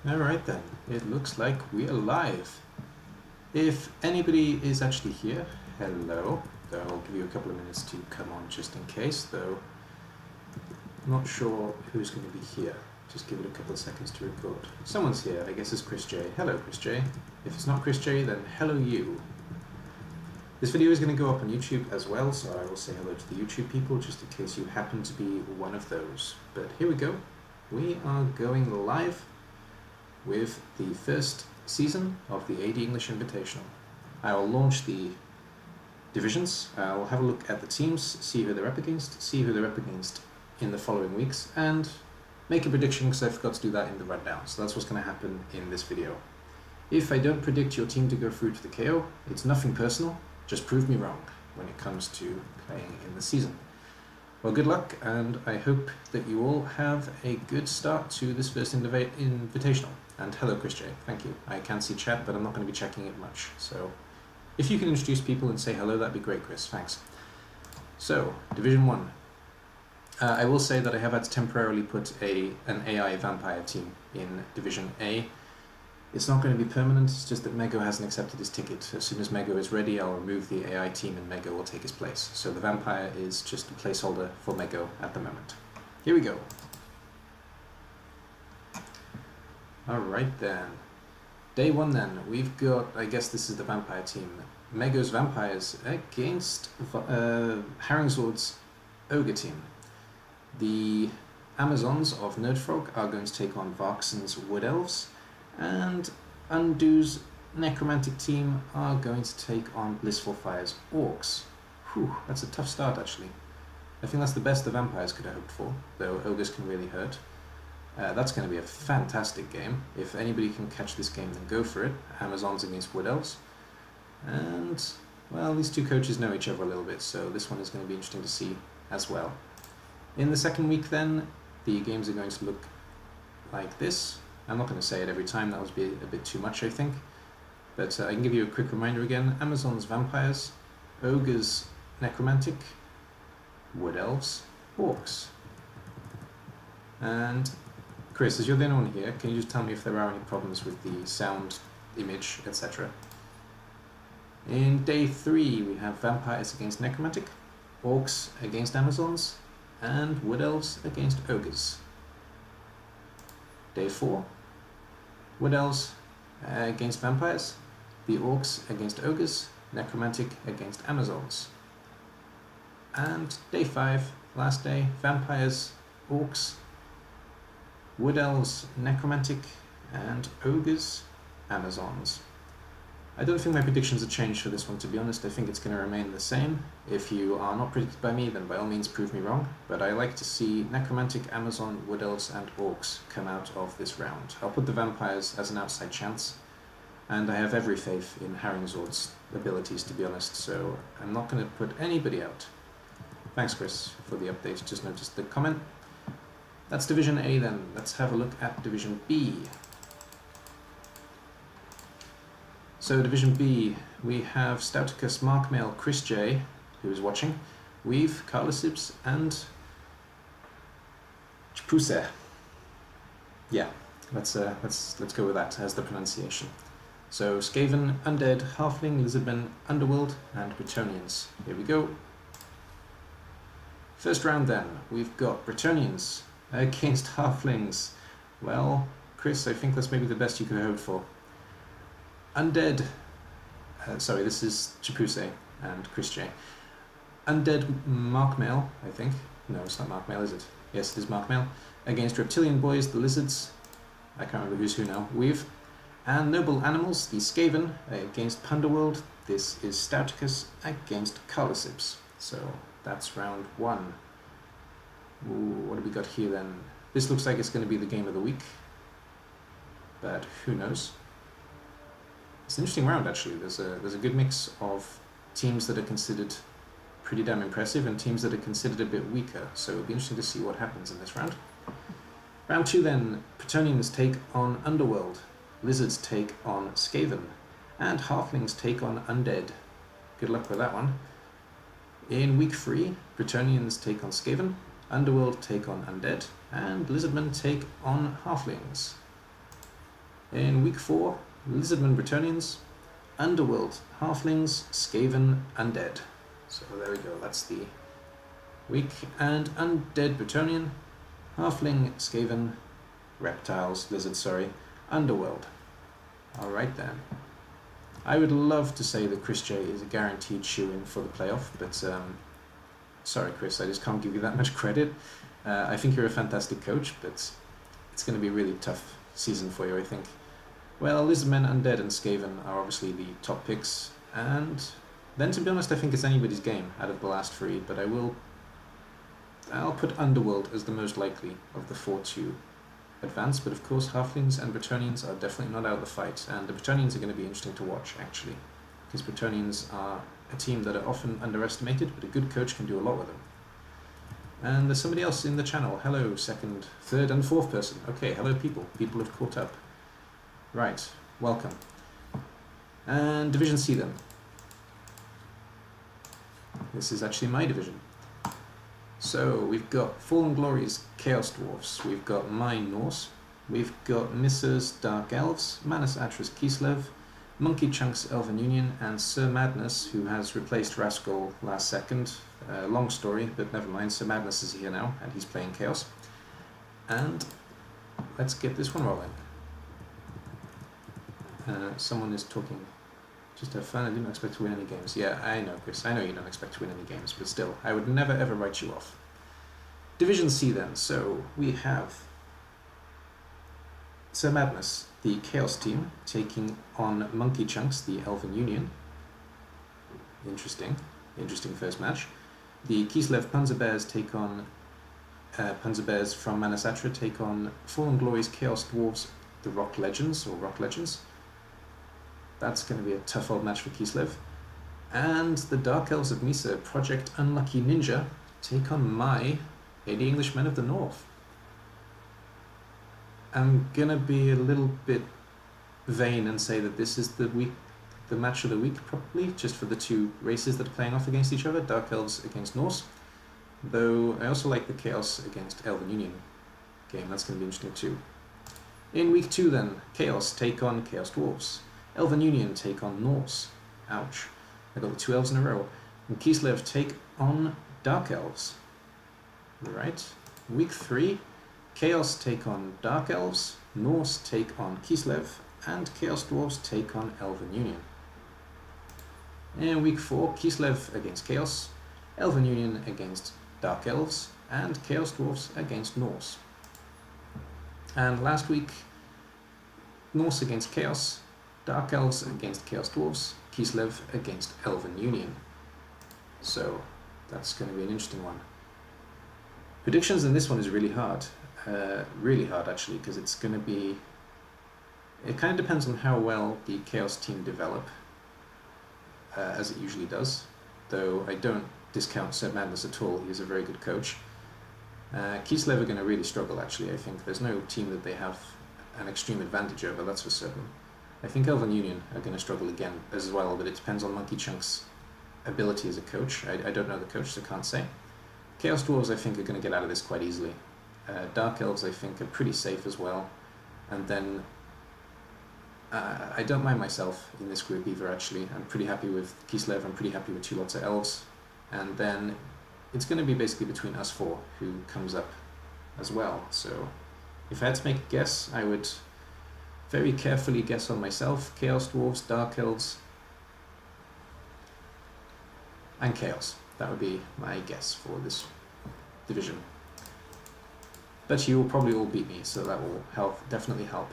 Alright then, it looks like we are live. If anybody is actually here, hello. Though I'll give you a couple of minutes to come on just in case, though I'm not sure who's going to be here. Just give it a couple of seconds to record. Someone's here, I guess it's Chris J. Hello Chris J. If it's not Chris J, then hello you. This video is going to go up on YouTube as well, so I will say hello to the YouTube people just in case you happen to be one of those. But here we go. We are going live with the first season of the ADEnglish Invitational. I will launch the divisions, I'll have a look at the teams, see who they're up against in the following weeks, and make a prediction because I forgot to do that in the rundown. So that's what's going to happen in this video. If I don't predict your team to go through to the KO, it's nothing personal, just prove me wrong when it comes to playing in the season. Well, good luck, and I hope that you all have a good start to this first invitational. And hello, Chris J. Thank you. I can see chat, but I'm not going to be checking it much. So if you can introduce people and say hello, that'd be great, Chris. Thanks. So, Division 1. I will say that I have had to temporarily put an AI vampire team in Division A. It's not going to be permanent, it's just that Mego hasn't accepted his ticket. As soon as Mego is ready, I'll remove the AI team and Mego will take his place. So the vampire is just a placeholder for Mego at the moment. Here we go. Alright then. Day 1 then, we've got, I guess this is the vampire team. Mego's vampires against Haringzword's ogre team. The Amazons of Nerdfrog are going to take on Varkson's wood elves. And Undo's necromantic team are going to take on Blissful Fire's orcs. Whew, that's a tough start actually. I think that's the best the vampires could have hoped for, though ogres can really hurt. That's going to be a fantastic game. If anybody can catch this game, then go for it. Amazons against wood elves. And, well, these two coaches know each other a little bit, so this one is going to be interesting to see as well. In the second week then, the games are going to look like this. I'm not going to say it every time, that would be a bit too much I think, but I can give you a quick reminder again. Amazons vampires, ogres necromantic, wood elves, orcs. And Chris, as you're the only one here, can you just tell me if there are any problems with the sound, image, etc. In day 3 we have vampires against necromantic, orcs against Amazons, and wood elves against ogres. Day 4, wood elves against vampires, the orcs against ogres, necromantic against Amazons. And day 5, last day, vampires, orcs, wood elves, necromantic, and ogres, Amazons. I don't think my predictions have changed for this one, to be honest. I think it's going to remain the same. If you are not predicted by me, then by all means prove me wrong. But I like to see necromantic, Amazon, wood elves, and orcs come out of this round. I'll put the vampires as an outside chance, and I have every faith in Haringzword's abilities, to be honest, so I'm not going to put anybody out. Thanks, Chris, for the update. Just noticed the comment. That's Division A then. Let's have a look at Division B. So Division B, we have Stouticus, Markmail, Chris J, who is watching, Weave, Carlosibs, and Tues. Yeah, let's go with that as the pronunciation. So Skaven, Undead, Halfling, Lizardmen, Underworld, and Bretonnians. Here we go. First round then, we've got Bretonnians against Halflings. Well, Chris, I think that's maybe the best you could hope for. Undead, sorry, this is Chapuse and Chris J. Undead Markmail, I think. No, it's not Markmail, is it? Yes, it is Markmail. Against Reptilian Boys, the Lizards. I can't remember who's who now. Weave. And Noble Animals, the Skaven, against Punderworld. This is Stouticus against Carlosibs. So that's round 1. Ooh, what have we got here then? This looks like it's going to be the game of the week, but who knows? It's an interesting round actually. There's a good mix of teams that are considered pretty damn impressive and teams that are considered a bit weaker, so it'll be interesting to see what happens in this round. Round 2 then, Bretonnians take on Underworld, Lizards take on Skaven, and Halflings take on Undead. Good luck with that one. In week 3, Bretonnians take on Skaven, Underworld take on Undead, and Lizardmen take on Halflings. In week 4, Lizardmen Bretonnians, Underworld Halflings, Skaven Undead. So there we go, that's the week. And Undead Bretonnian, Halfling, Skaven, Reptiles, Lizard, sorry, Underworld. Alright then. I would love to say that Chris J is a guaranteed shoe-in for the playoff, but sorry Chris, I just can't give you that much credit. I think you're a fantastic coach, but it's going to be a really tough season for you, I think. Well, Lizardmen, Undead and Skaven are obviously the top picks, and then to be honest I think it's anybody's game out of the last 3, but I'll put Underworld as the most likely of the 4 to advance, but of course Halflings and Bretonnians are definitely not out of the fight, and the Bretonnians are going to be interesting to watch actually, because Bretonnians are a team that are often underestimated, but a good coach can do a lot with them. And there's somebody else in the channel. Hello, second, third and fourth person. Okay, hello people. People have caught up. Right, welcome. And Division C then. This is actually my division. So we've got Fallen Glories Chaos Dwarfs, we've got Mine Norse, we've got Missa's Dark Elves, Manus Atris Kislev, Monkey Chunks Elven Union, and Sir Madness, who has replaced Rascal last second. Long story, but never mind, Sir Madness is here now, and he's playing Chaos. And let's get this one rolling. Someone is talking. Just have fun, I didn't expect to win any games. Yeah, I know, Chris, I know you don't expect to win any games, but still, I would never ever write you off. Division C then, so we have Sir Madness, the Chaos team, taking on Monkey Chunks, the Elven Union. Interesting first match. The Kislev Panzer Bears take on Panzer Bears from Manus Atra take on Fallen Glories Chaos Dwarves, the Rock Legends, or Rock Legends. That's going to be a tough old match for Kislev. And the Dark Elves of Misa, Project Unlucky Ninja, take on my ADEnglish Men of the North. I'm going to be a little bit vain and say that this is the match of the week, probably, just for the 2 races that are playing off against each other, Dark Elves against Norse. Though I also like the Chaos against Elven Union game, that's going to be interesting too. In week 2 then, Chaos take on Chaos Dwarves. Elven Union take on Norse. Ouch. I got the 2 elves in a row. And Kislev take on Dark Elves. Right. Week 3, Chaos take on Dark Elves, Norse take on Kislev, and Chaos Dwarves take on Elven Union. In week 4, Kislev against Chaos, Elven Union against Dark Elves, and Chaos Dwarves against Norse. And last week, Norse against Chaos, Dark Elves against Chaos Dwarves, Kislev against Elven Union. So that's going to be an interesting one. Predictions in this one is really hard actually, because it's going to be, it kind of depends on how well the Chaos team develop, as it usually does, though I don't discount Sir Madness at all. He's a very good coach. Kislev are going to really struggle actually. I think there's no team that they have an extreme advantage over, that's for certain. I think Elven Union are going to struggle again as well, but it depends on Monkey Chunk's ability as a coach. I don't know the coach, so can't say. Chaos Dwarves I think are going to get out of this quite easily. Dark Elves I think are pretty safe as well. And then I don't mind myself in this group either actually. I'm pretty happy with Kislev, I'm pretty happy with 2 lots of Elves. And then it's going to be basically between us 4 who comes up as well. So if I had to make a guess, I would very carefully guess on myself. Chaos Dwarves, Dark Elves, and Chaos. That would be my guess for this division. But you will probably all beat me, so that will help, definitely help.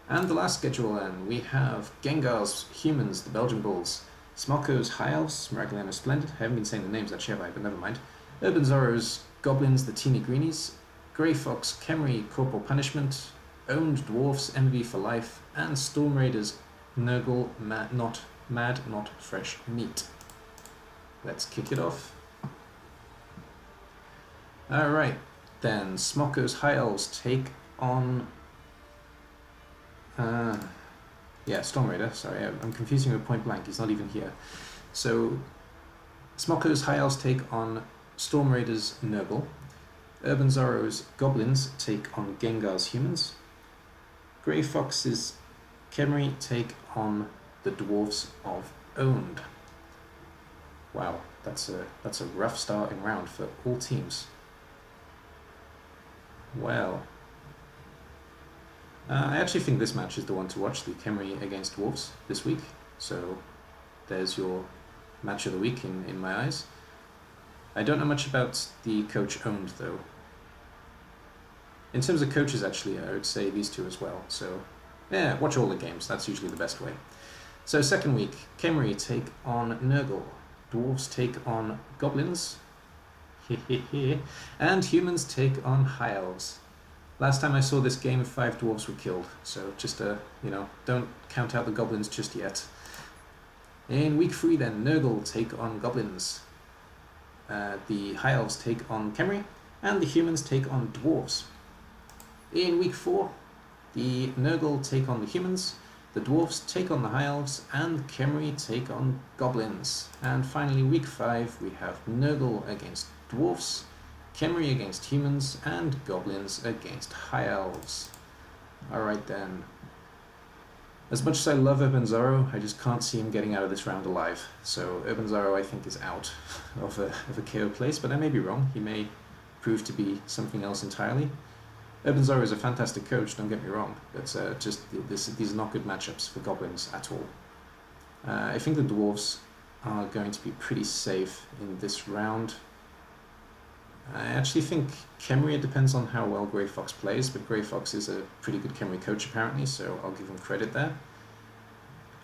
And the last schedule then, we have Gengar's Humans, the Belgian Bulls, Smolko's High Elves, Miraculano Splendid, I haven't been saying the names actually, have I, but never mind. Urban Zorro's Goblins, the Teeny Greenies, Grey Fox, Khemri, Corporal Punishment, Owned Dwarfs, MV for Life, and Storm Raiders, Nurgle, Mad Not Fresh Meat. Let's kick it off. Alright, then Smolko's High Elves take on... Storm Raider, sorry, I'm confusing with Point Blank, he's not even here. So, Smolko's High Elves take on Storm Raiders Nurgle. Urban Zorro's Goblins take on Gengar's Humans. Grey Fox's Khemri take on the Dwarves of Owned. Wow, that's a rough starting round for all teams. Well, I actually think this match is the one to watch, the Khemri against Dwarves this week. So there's your match of the week in my eyes. I don't know much about the coach Owned though. In terms of coaches, actually, I would say these two as well. So yeah, watch all the games. That's usually the best way. So second week, Khemri take on Nurgle. Dwarves take on Goblins. And humans take on High Elves. Last time I saw this game, 5 dwarves were killed. So just, don't count out the Goblins just yet. In week 3 then, Nurgle take on Goblins. The High Elves take on Khemri. And the humans take on Dwarves. In week 4, the Nurgle take on the humans. The Dwarves take on the High Elves, and Khemri take on Goblins. And finally, week 5, we have Nurgle against Dwarves, Khemri against humans, and Goblins against High Elves. Alright then. As much as I love Urbanzaro, I just can't see him getting out of this round alive. So Urbanzaro, I think, is out of a KO place, but I may be wrong. He may prove to be something else entirely. Urbanzaro is a fantastic coach, don't get me wrong, but these are not good matchups for Goblins at all. I think the Dwarves are going to be pretty safe in this round. I actually think Khemri, it depends on how well Grey Fox plays, but Grey Fox is a pretty good Khemri coach apparently, so I'll give him credit there.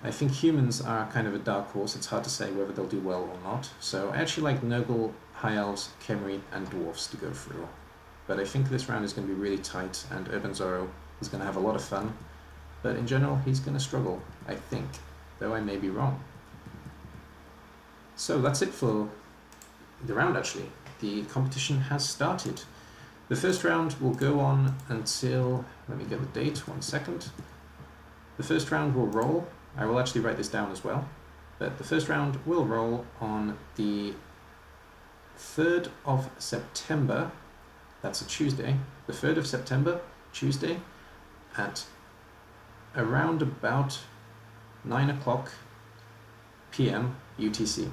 I think humans are kind of a dark horse, it's hard to say whether they'll do well or not, so I actually like Nurgle, High Elves, Khemri and Dwarves to go through. But I think this round is going to be really tight, and Urbanzaro is going to have a lot of fun. But in general, he's going to struggle, I think, though I may be wrong. So that's it for the round, actually. The competition has started. The first round will go on until, let me get the date, 1 second. The first round will roll. I will actually write this down as well. But the first round will roll on the 3rd of September. That's a Tuesday, the 3rd of September, Tuesday, at around about 9 o'clock p.m. UTC.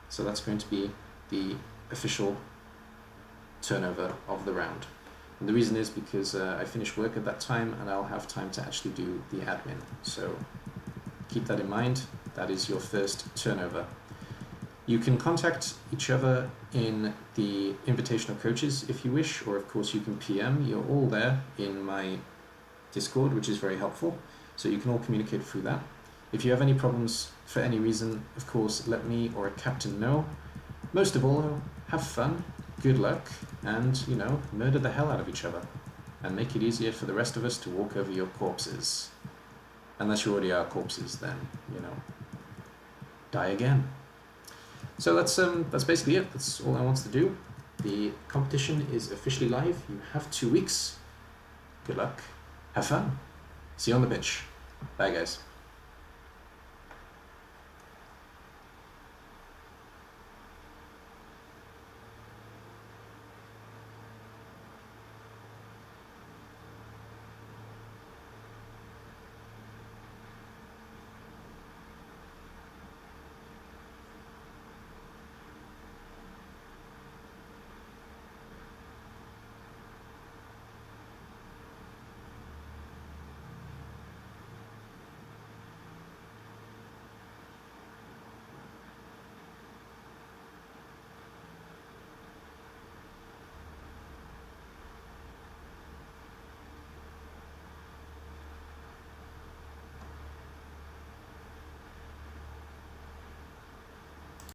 So that's going to be the official turnover of the round. And the reason is because I finish work at that time and I'll have time to actually do the admin. So keep that in mind. That is your first turnover. You can contact each other in the Invitational Coaches if you wish, or of course you can PM. You're all there in my Discord, which is very helpful, so you can all communicate through that. If you have any problems for any reason, of course, let me or a captain know. Most of all, have fun, good luck, and, murder the hell out of each other, and make it easier for the rest of us to walk over your corpses. Unless you already are corpses, then, die again. So that's basically it. That's all I wanted to do. The competition is officially live. You have 2 weeks. Good luck. Have fun. See you on the pitch. Bye, guys.